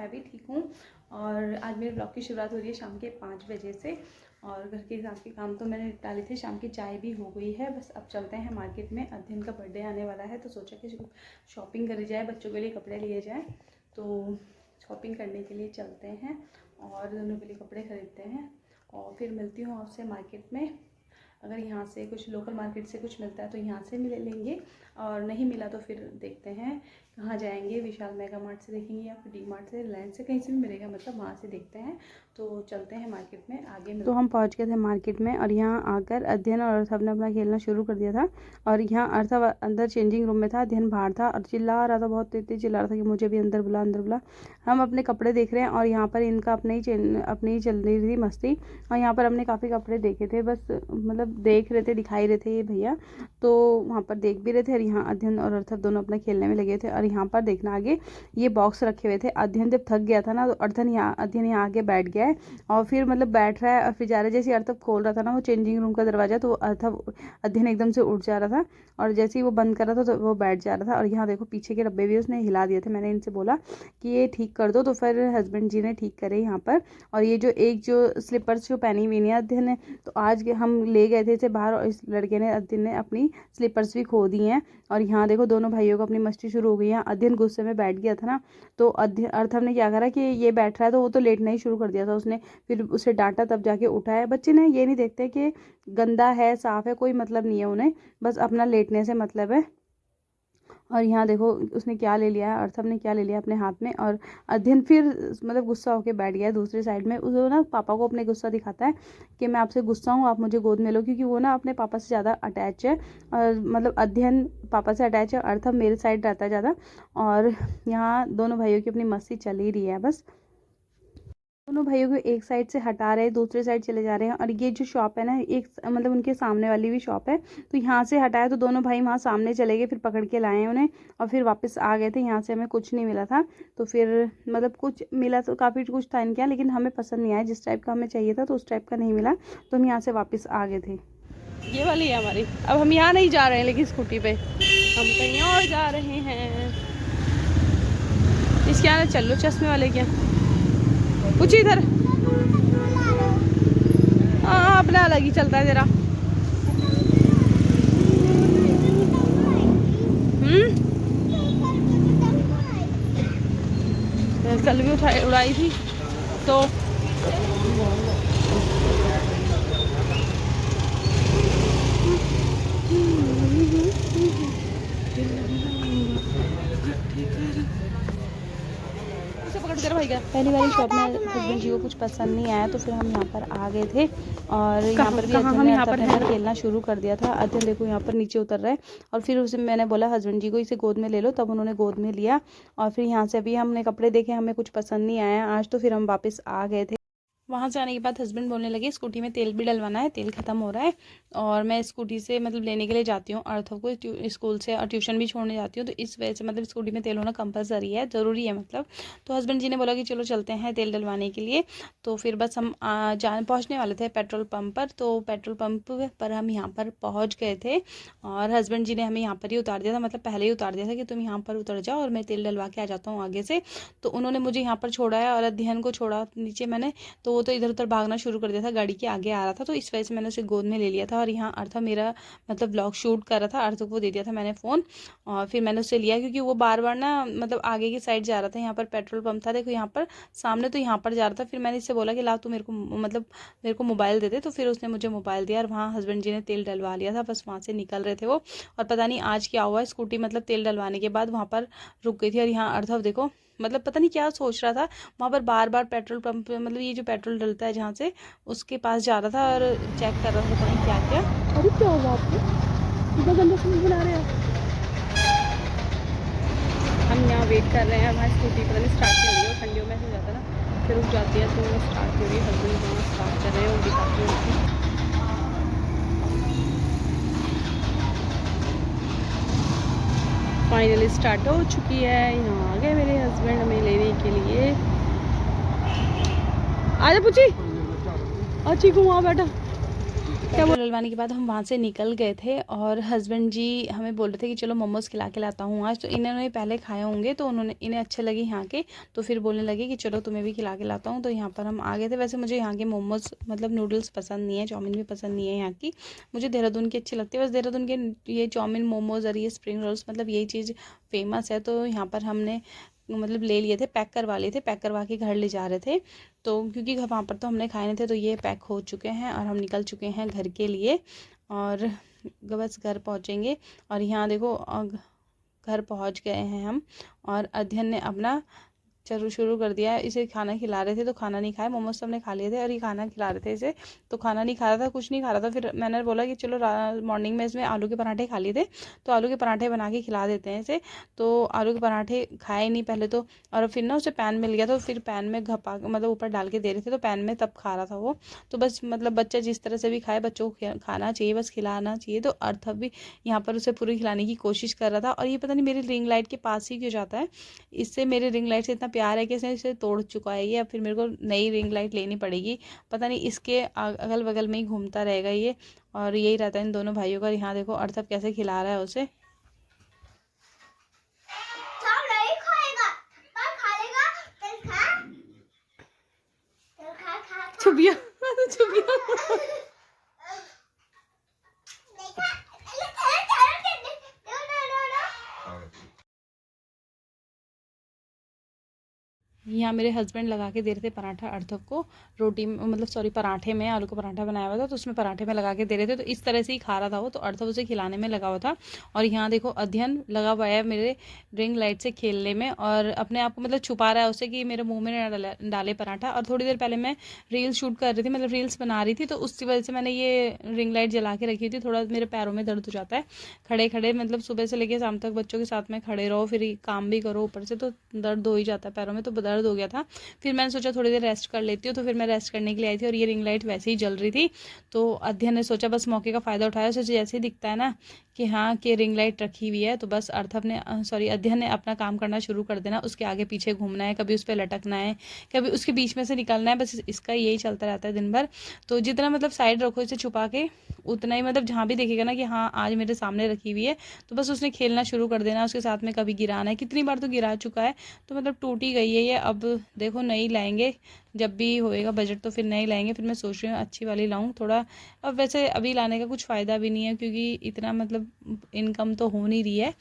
मैं भी ठीक हूँ। और आज मेरे ब्लॉग की शुरुआत हो रही है शाम के 5 बजे से। और घर के हिसाब के काम तो मैंने निपटा थे, शाम की चाय भी हो गई है। बस अब चलते हैं मार्केट में, अध्ययन का बर्थडे आने वाला है तो सोचा कि शॉपिंग करी जाए, बच्चों के लिए कपड़े लिए जाए। तो शॉपिंग करने के लिए चलते हैं और दोनों के लिए कपड़े खरीदते हैं और फिर मिलती हूँ आपसे मार्केट में। अगर यहाँ से कुछ लोकल मार्केट से कुछ मिलता है तो यहाँ से मिल लेंगे, और नहीं मिला तो फिर देखते हैं कहाँ जाएंगे। विशाल मेगा मार्ट से देखेंगे या फिर डी मार्ट से, रिलायंस से, कहीं से भी मिलेगा, मतलब वहाँ से देखते हैं। तो चलते हैं मार्केट में आगे। तो हम पहुँच गए थे मार्केट में और यहाँ आकर अध्ययन और अर्थव ने अपना खेलना शुरू कर दिया था। और यहाँ अर्थव अंदर चेंजिंग रूम में था, अध्ययन बाहर था और चिल्ला रहा था, बहुत तेज चिल्ला रहा था कि मुझे भी अंदर बुला, अंदर बुला। हम अपने कपड़े देख रहे हैं और यहाँ पर इनका अपनी ही चल रही थी मस्ती। और यहाँ पर हमने काफ़ी कपड़े देखे थे, बस मतलब देख रहे थे, दिखाई रहे थे ये भैया, तो वहाँ पर देख भी रहे थे। और यहाँ अध्ययन और अर्थव दोनों अपना खेलने में लगे थे। और यहाँ पर देखना आगे ये बॉक्स रखे हुए थे। अध्ययन जब थक गया था ना तो अध्ययन यहाँ आके बैठ गया है और फिर मतलब बैठ रहा है और फिर जा रहा है। जैसे अर्थव खोल रहा था ना वो चेंजिंग रूम का दरवाजा, तो अध्ययन एकदम से उठ जा रहा था और जैसे ही वो बंद कर रहा था तो वो बैठ जा रहा था। और यहाँ देखो पीछे के डब्बे भी उसने हिला दिए थे। मैंने इनसे बोला कि ये ठीक कर दो, तो फिर हस्बैंड जी ने ठीक करे यहाँ पर। और ये जो स्लीपर्स जो पहनी हुई है अध्ययन ने, तो आज हम ले गए थे इसे बाहर और इस लड़के ने, अध्ययन ने, अपनी स्लीपर्स भी खो दी हैं। और यहाँ देखो दोनों भाइयों को अपनी मस्ती शुरू हो गई है। अध्ययन गुस्से में बैठ गया था ना, तो अर्थव ने क्या करा कि ये बैठ रहा है तो वो तो लेटना ही शुरू कर दिया था उसने। फिर उसे डांटा तब जाके उठा है। बच्चे ने ये नहीं देखते कि गंदा है साफ है, कोई मतलब नहीं है उन्हें, बस अपना लेटने से मतलब है। और यहाँ देखो उसने क्या ले लिया है, अर्थव ने क्या ले लिया अपने हाथ में। और अध्ययन फिर मतलब गुस्सा होकर बैठ गया दूसरी साइड में। वो ना पापा को अपने गुस्सा दिखाता है कि मैं आपसे गुस्सा हूँ, आप मुझे गोद में लो, क्योंकि वो ना अपने पापा से ज़्यादा अटैच है। और मतलब अध्ययन पापा से अटैच है, अर्थव मेरे साइड रहता है ज़्यादा। और यहाँ दोनों भाइयों की अपनी मस्ती चल ही रही है। बस दोनों भाइयों को एक साइड से हटा रहे हैं, दूसरे साइड चले जा रहे हैं। और ये जो शॉप है ना, एक मतलब उनके सामने वाली भी शॉप है, तो यहाँ से हटाया तो दोनों भाई वहाँ सामने चले गए, फिर पकड़ के लाए उन्हें और फिर वापस आ गए थे। यहाँ से हमें कुछ नहीं मिला था, तो फिर मतलब कुछ मिला तो काफ़ी कुछ था इनके यहाँ, लेकिन हमें पसंद नहीं आया। जिस टाइप का हमें चाहिए था तो उस टाइप का नहीं मिला, तो हम यहाँ से वापस आ गए थे। ये वाली है हमारी। अब हम यहाँ नहीं जा रहे हैं, लेकिन स्कूटी पे हम कहीं और जा रहे हैं। इसके यहाँ चल लो, चश्मे वाले क्या कुछ इधर। हाँ अपना अलग ही चलता है तेरा। कल भी उड़ाई थी तो पहली वाली शॉप में हस्बैंड जी को कुछ पसंद नहीं आया, तो फिर हम यहाँ पर आ गए थे। और यहाँ पर भी हम यहाँ पर खेलना शुरू कर दिया था। अध्ययन देखो यहाँ पर नीचे उतर रहा है। और फिर उसे मैंने बोला हस्बैंड जी को इसे गोद में ले लो, तब उन्होंने गोद में लिया। और फिर यहाँ से अभी हमने कपड़े देखे, हमें कुछ पसंद नहीं आया आज, तो फिर हम वापस आ गए थे। वहाँ से आने के बाद हस्बैंड बोलने लगे स्कूटी में तेल भी डलवाना है, तेल ख़त्म हो रहा है। और मैं स्कूटी से मतलब लेने के लिए जाती हूँ अर्थव को स्कूल से, और ट्यूशन भी छोड़ने जाती हूँ, तो इस वजह से मतलब स्कूटी में तेल होना कंपलसरी है, ज़रूरी है मतलब। तो हस्बैंड जी ने बोला कि चलो चलते हैं तेल डलवाने के लिए। तो फिर बस हम पहुँचने वाले थे पेट्रोल पम्प पर। तो पेट्रोल पम्प पर हम यहाँ पर पहुँच गए थे और हस्बैंड जी ने हमें यहाँ पर ही उतार दिया था, मतलब पहले ही उतार दिया था कि तुम यहाँ पर उतर जाओ और मैं तेल डलवा के आ जाता हूँ आगे से। तो उन्होंने मुझे यहाँ पर छोड़ा है और अध्ययन को छोड़ा नीचे मैंने, तो वो तो इधर उधर भागना शुरू कर दिया था, गाड़ी के आगे आ रहा था, तो इस वजह से मैंने उसे गोद में ले लिया था। और यहाँ अर्थव मेरा मतलब ब्लॉग शूट कर रहा था, अर्थव को दे दिया था मैंने फ़ोन और फिर मैंने उसे लिया, क्योंकि वो बार बार ना मतलब आगे की साइड जा रहा था। यहाँ पर पेट्रोल पंप था देखो यहाँ पर सामने, तो यहाँ पर जा रहा था। फिर मैंने इससे बोला कि ला तू मेरे को मोबाइल दे दे, तो फिर उसने मुझे मोबाइल दिया और वहाँ हस्बैंड जी ने तेल डलवा लिया था। बस वहाँ से निकल रहे थे वो, और पता नहीं आज क्या हुआ, स्कूटी मतलब तेल डलवाने के बाद वहाँ पर रुक गई थी। और यहाँ अर्थव देखो मतलब पता नहीं क्या सोच रहा था, वहाँ पर बार बार पेट्रोल पंप मतलब ये जो पेट्रोल डलता है जहाँ से, उसके पास जा रहा था और चेक कर रहा था पता नहीं क्या क्या। अरे क्या हुआ आपको, इतना गंदा समझ बना रहे हैं। हम यहाँ वेट कर रहे हैं, हमारी स्कूटी पता नहीं स्टार्ट नहीं हो रही है, ठंडियों में हो जाता है ना, फिर रुक जाती है तो स्टार्ट हो रही है। हस्बैंड वहाँ स्टार्ट कर रहे हैं और दिखाते हैं। फाइनली स्टार्ट हो चुकी है, यहाँ आ गए मेरे हस्बैंड हमें लेने के लिए। आजा पूछी अच्छी को वहाँ बैठा। पेट्रोल डलवाने के बाद हम वहाँ से निकल गए थे और हस्बैंड जी हमें बोल रहे थे कि चलो मोमोज़ खिला के लाता हूँ आज। तो इन्होंने पहले खाए होंगे तो उन्होंने इन्हें अच्छे लगे यहाँ के, तो फिर बोलने लगे कि चलो तुम्हें भी खिला के लाता हूँ। तो यहाँ पर हम आ गए थे। वैसे मुझे यहाँ के मोमोज़ मतलब नूडल्स पसंद नहीं है, चाउमीन भी पसंद नहीं है यहाँ की। मुझे देहरादून की अच्छी लगती है। बस देहरादून के ये चाउमीन मोमोज़ और ये स्प्रिंग रोल्स मतलब यही चीज़ फेमस है। तो यहाँ पर हमने मतलब ले लिए थे, पैक करवा लिए थे, पैक करवा के घर ले जा रहे थे। तो क्योंकि वहाँ पर तो हमने खाए नहीं थे, तो ये पैक हो चुके हैं और हम निकल चुके हैं घर के लिए। और बस घर पहुँचेंगे। और यहाँ देखो घर पहुँच गए हैं हम। और अध्ययन ने अपना चलो शुरू कर दिया है। इसे खाना खिला रहे थे तो खाना नहीं खाया, मोमोज तो हमने खा लिए थे और ये खाना खिला रहे थे इसे, तो खाना नहीं खा रहा था, कुछ नहीं खा रहा था। फिर मैंने बोला कि चलो मॉर्निंग में इसमें आलू के पराठे खा लिए थे, तो आलू के पराठे बना के खिला देते हैं इसे। तो आलू के पराठे खाए नहीं पहले तो, और फिर ना उसे पैन मिल गया तो फिर पैन में घपा मतलब ऊपर डाल के दे रहे थे, तो पैन में तब खा रहा था वो। तो बस मतलब बच्चा जिस तरह से भी खाए, बच्चों को खाना चाहिए, बस खिलाना चाहिए। तो अर्थव भी यहाँ पर उसे पूरी खिलाने की कोशिश कर रहा था। और ये पता नहीं मेरी रिंग लाइट के पास ही क्यों जाता है, इससे मेरे रिंग लाइट से इतना प्यार है कि इसने इसे तोड़ चुका है ये। अब फिर मेरे को नई रिंग लाइट लेनी पड़ेगी, पता नहीं इसके अगल बगल में ही घूमता रहेगा ये। और यही रहता है इन दोनों भाइयों का। यहाँ देखो अर्थव कैसे खिला रहा है उसे। छुपिया छुपिया यहाँ मेरे हस्बैंड लगा के दे रहे थे पराठा अर्थव को, रोटी मतलब सॉरी पराठे में, आलू का पराठा बनाया हुआ था तो उसमें पराठे में लगा के दे रहे थे। तो इस तरह से ही खा रहा था वो, तो अर्थव उसे खिलाने में लगा हुआ था। और यहाँ देखो अध्ययन लगा हुआ है मेरे रिंग लाइट से खेलने में, और अपने आप को मतलब छुपा रहा है उससे कि मेरे मुँह में ना डाले पराठा। और थोड़ी देर पहले मैं रील्स शूट कर रही थी, मतलब रील्स बना रही थी, तो उसकी वजह से मैंने ये रिंग लाइट जला के रखी थी। थोड़ा मेरे पैरों में दर्द हो जाता है खड़े खड़े, मतलब सुबह से लेकर शाम तक बच्चों के साथ में खड़े रहो, फिर काम भी करो ऊपर से, तो दर्द हो ही जाता है पैरों में। तो दर्द हो गया था, फिर मैंने सोचा थोड़ी देर रेस्ट कर लेती हूँ, तो फिर मैं रेस्ट करने के लिए आई थी। और ये रिंग लाइट वैसे ही जल रही थी, तो अध्ययन ने सोचा बस मौके का फ़ायदा उठाया। उसे जैसे ही दिखता है ना कि हाँ कि रिंग लाइट रखी हुई है, तो बस अर्थव ने सॉरी अध्ययन ने अपना काम करना शुरू कर देना। उसके आगे पीछे घूमना है, कभी उस पर लटकना है, कभी उसके बीच में से निकलना है, बस इसका यही चलता रहता है दिन भर। तो जितना मतलब साइड रखो इसे छुपा के, उतना ही मतलब जहाँ भी देखेगा ना कि हाँ आज मेरे सामने रखी हुई है, तो बस उसने खेलना शुरू कर देना उसके साथ में। कभी गिराना है, कितनी बार तो गिरा चुका है, तो मतलब टूट ही गई है ये। अब देखो नई लाएंगे, जब भी होएगा बजट तो फिर नई लाएंगे। फिर मैं सोच रही हूँ अच्छी वाली लाऊं थोड़ा। अब वैसे अभी लाने का कुछ फ़ायदा भी नहीं है, क्योंकि इतना मतलब इनकम तो हो नहीं रही है।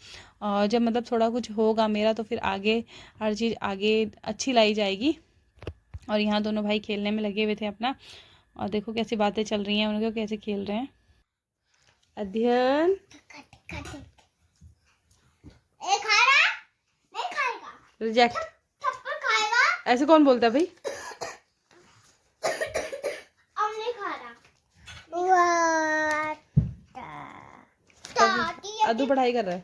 और जब मतलब थोड़ा कुछ होगा मेरा, तो फिर आगे हर चीज़ आगे अच्छी लाई जाएगी। और यहाँ दोनों भाई खेलने में लगे हुए थे अपना, और देखो कैसी बातें चल रही हैं उनके, कैसे खेल रहे हैं। अध्ययन रिजेक्ट, ऐसे कौन बोलता है भाई। अदू पढ़ाई कर रहा है।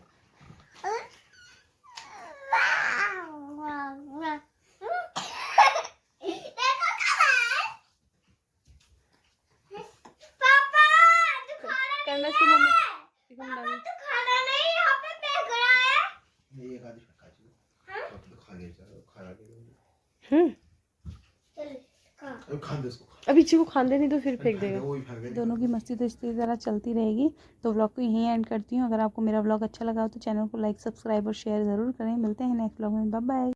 करना इसकी मम्मी खाना नहीं यहाँ पे फेंक रहा है। ये खा तो खा ले अभी इसी को खाने नहीं तो फिर फेंक देगा। दोनों की मस्ती तो इस तरह चलती रहेगी। तो व्लॉग को यहीं एंड करती हूँ। अगर आपको मेरा व्लॉग अच्छा लगा हो तो चैनल को लाइक सब्सक्राइब और शेयर ज़रूर करें। मिलते हैं नेक्स्ट व्लॉग में, बाय बाय।